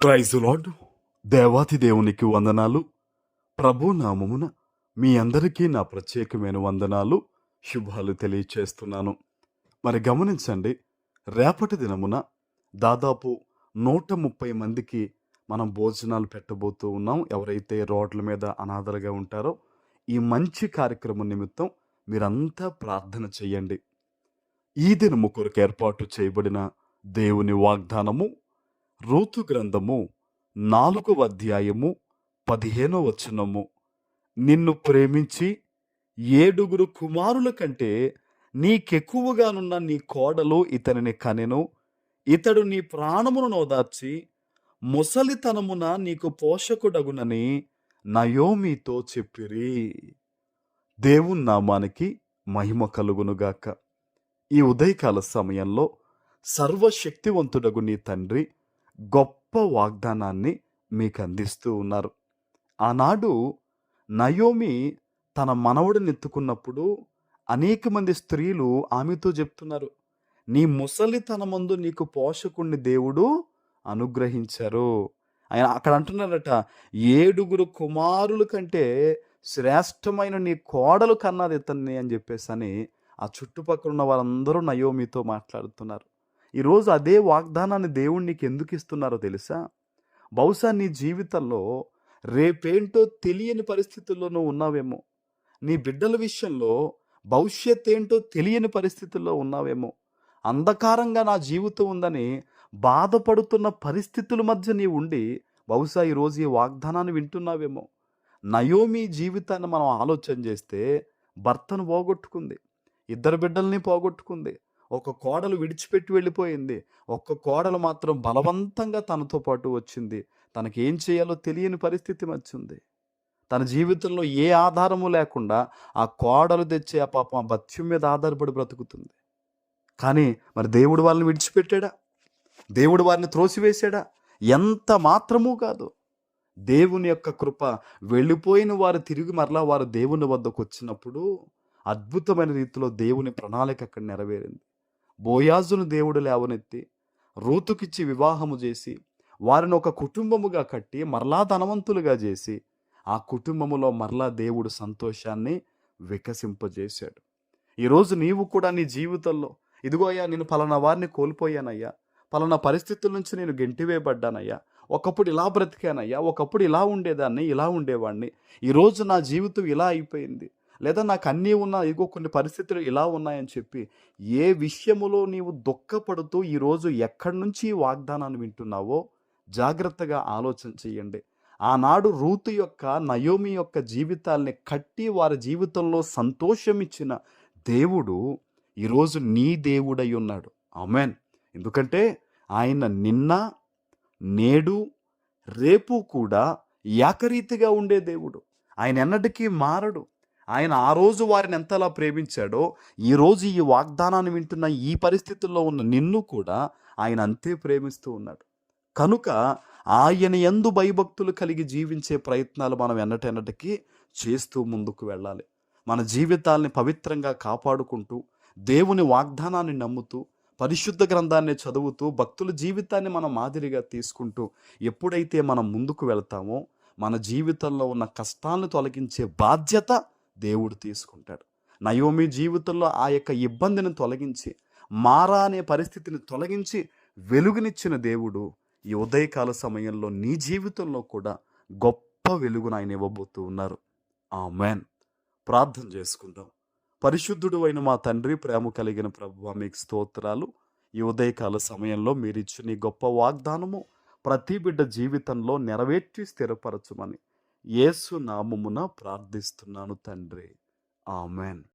Praise lord. దేవాతి దేవునికి వందనాలు. ప్రభు నామమున మీ అందరికీ నా ప్రత్యేకమైన వందనాలు, శుభాలు తెలియచేస్తున్నాను. మరి గమనించండి, రేపటి దినమున దాదాపు 130 మందికి మనం భోజనాలు పెట్టబోతూ ఉన్నాం. ఎవరైతే రోడ్ల మీద అనాథలుగా ఉంటారో ఈ మంచి కార్యక్రమం నిమిత్తం మీరంతా ప్రార్థన చేయండి. ఈ దినము కొరకు ఏర్పాటు చేయబడిన దేవుని వాగ్దానము రూతు గ్రంథము 4వ అధ్యాయము 15వ వచనము. నిన్ను ప్రేమించి 7 కుమారుల కంటే నీకెక్కువగానున్న నీ కోడలు ఇతనిని కనెను. ఇతడు నీ ప్రాణమును నోదార్చి ముసలితనమున నీకు పోషకుడగునని నయోమితో చెప్పిరి. దేవుని నామానికి మహిమ కలుగునుగాక. ఈ ఉదయకాల సమయంలో సర్వశక్తివంతుడగు నీ తండ్రి గొప్ప వాగ్దానాన్ని మీకు అందిస్తూ ఉన్నారు. ఆనాడు నయోమి తన మనవడిని ఎత్తుకున్నప్పుడు అనేక మంది స్త్రీలు ఆమెతో చెప్తున్నారు, నీ ముసలితనమందు నీకు పోషకుణ్ణి దేవుడు అనుగ్రహించారు. ఆయన అక్కడ అంటున్నారట, 7 కుమారుల కంటే శ్రేష్టమైన నీ కోడలు కన్నది ఇతన్ని అని చెప్పేసి అని ఆ చుట్టుపక్కల ఉన్న వారందరూ నయోమితో మాట్లాడుతున్నారు. ఈరోజు అదే వాగ్దానాన్ని దేవుడు నీకు ఎందుకు ఇస్తున్నారో తెలుసా? బహుశా నీ జీవితంలో రేపేంటో తెలియని పరిస్థితుల్లో నువ్వు ఉన్నావేమో. నీ బిడ్డల విషయంలో భవిష్యత్ ఏంటో తెలియని పరిస్థితుల్లో ఉన్నావేమో. అంధకారంగా నా జీవితం ఉందని బాధపడుతున్న పరిస్థితుల మధ్య నీవు ఉండి బహుశా ఈరోజు ఈ వాగ్దానాన్ని వింటున్నావేమో. నయోమి జీవితాన్ని మనం ఆలోచన చేస్తే భర్తను పోగొట్టుకుంది, 2 బిడ్డల్ని పోగొట్టుకుంది, ఒక కోడలు విడిచిపెట్టి వెళ్ళిపోయింది, ఒక్క కోడలు మాత్రం బలవంతంగా తనతో పాటు వచ్చింది. తనకేం చేయాలో తెలియని పరిస్థితి వచ్చింది. తన జీవితంలో ఏ ఆధారము లేకుండా ఆ కోడలు తెచ్చే ఆ పాపం ఆ బత్యం మీద ఆధారపడి బ్రతుకుతుంది. కానీ మరి దేవుడు వాళ్ళని విడిచిపెట్టాడా? దేవుడు వారిని త్రోసివేశాడా? ఎంత మాత్రమూ కాదు. దేవుని యొక్క కృప, వెళ్ళిపోయిన వారు తిరిగి మరలా వారు దేవుని వద్దకు వచ్చినప్పుడు అద్భుతమైన రీతిలో దేవుని ప్రణాళిక అక్కడ నెరవేరింది. బోయాజును దేవుడు లేవనెత్తి రూతుకిచ్చి వివాహము చేసి వారిని ఒక కుటుంబముగా కట్టి మరలా ధనవంతులుగా చేసి ఆ కుటుంబములో మరలా దేవుడు సంతోషాన్ని వికసింపజేశాడు. ఈరోజు నీవు కూడా నీ జీవితంలో, ఇదిగో అయ్యా నేను పలానా వారిని కోల్పోయానయ్యా, పలానా పరిస్థితుల నుంచి నేను గెంటివేయబడ్డానయ్యా, ఒకప్పుడు ఇలా బ్రతికానయ్యా, ఒకప్పుడు ఇలా ఉండేదాన్ని, ఇలా ఉండేవాడిని, ఈరోజు నా జీవితం ఇలా అయిపోయింది, లేదా నాకు అన్నీ ఉన్నా ఇగో కొన్ని పరిస్థితులు ఇలా ఉన్నాయని చెప్పి ఏ విషయములో నీవు దుఃఖపడుతూ ఈరోజు ఎక్కడి నుంచి ఈ వాగ్దానాన్ని వింటున్నావో జాగ్రత్తగా ఆలోచన చేయండి. ఆనాడు రూతు యొక్క, నయోమి యొక్క జీవితాల్ని కట్టి వారి జీవితంలో సంతోషం ఇచ్చిన దేవుడు ఈరోజు నీ దేవుడై ఉన్నాడు. ఆమేన్. ఎందుకంటే ఆయన నిన్న, నేడు, రేపు కూడా ఏకరీతిగా ఉండే దేవుడు. ఆయన ఎన్నటికీ మారడు. ఆయన ఆ రోజు వారిని ఎంతలా ప్రేమించాడో ఈరోజు ఈ వాగ్దానాన్ని వింటున్న ఈ పరిస్థితుల్లో ఉన్న నిన్ను కూడా ఆయన అంతే ప్రేమిస్తూ ఉన్నాడు. కనుక ఆయన యందు భయభక్తులు కలిగి జీవించే ప్రయత్నాలు మనం ఎన్నటెన్నటికీ చేస్తూ ముందుకు వెళ్ళాలి. మన జీవితాల్ని పవిత్రంగా కాపాడుకుంటూ, దేవుని వాగ్దానాన్ని నమ్ముతూ, పరిశుద్ధ గ్రంథాన్ని చదువుతూ, భక్తుల జీవితాన్ని మనం మాదిరిగా తీసుకుంటూ ఎప్పుడైతే మనం ముందుకు వెళ్తామో మన జీవితంలో ఉన్న కష్టాలను తొలగించే బాధ్యత దేవుడు తీసుకుంటాడు. నయోమి జీవితంలో ఆ యొక్క ఇబ్బందిని తొలగించి, మారా అనే పరిస్థితిని తొలగించి వెలుగునిచ్చిన దేవుడు ఈ ఉదయకాల సమయంలో నీ జీవితంలో కూడా గొప్ప వెలుగును ఆయన ఇవ్వబోతూ ఉన్నారు. ఆమేన్. ప్రార్థన చేసుకుందాం. పరిశుద్ధుడు అయిన మా తండ్రి, ప్రేమ కలిగిన ప్రభువా, మీకు స్తోత్రాలు. ఈ ఉదయకాల సమయంలో మీరిచ్చిన ఈ గొప్ప వాగ్దానము ప్రతి బిడ్డ జీవితంలో నెరవేర్చి స్థిరపరచుమని యేసు నామమున ప్రార్థిస్తున్నాను తండ్రి. ఆమేన్.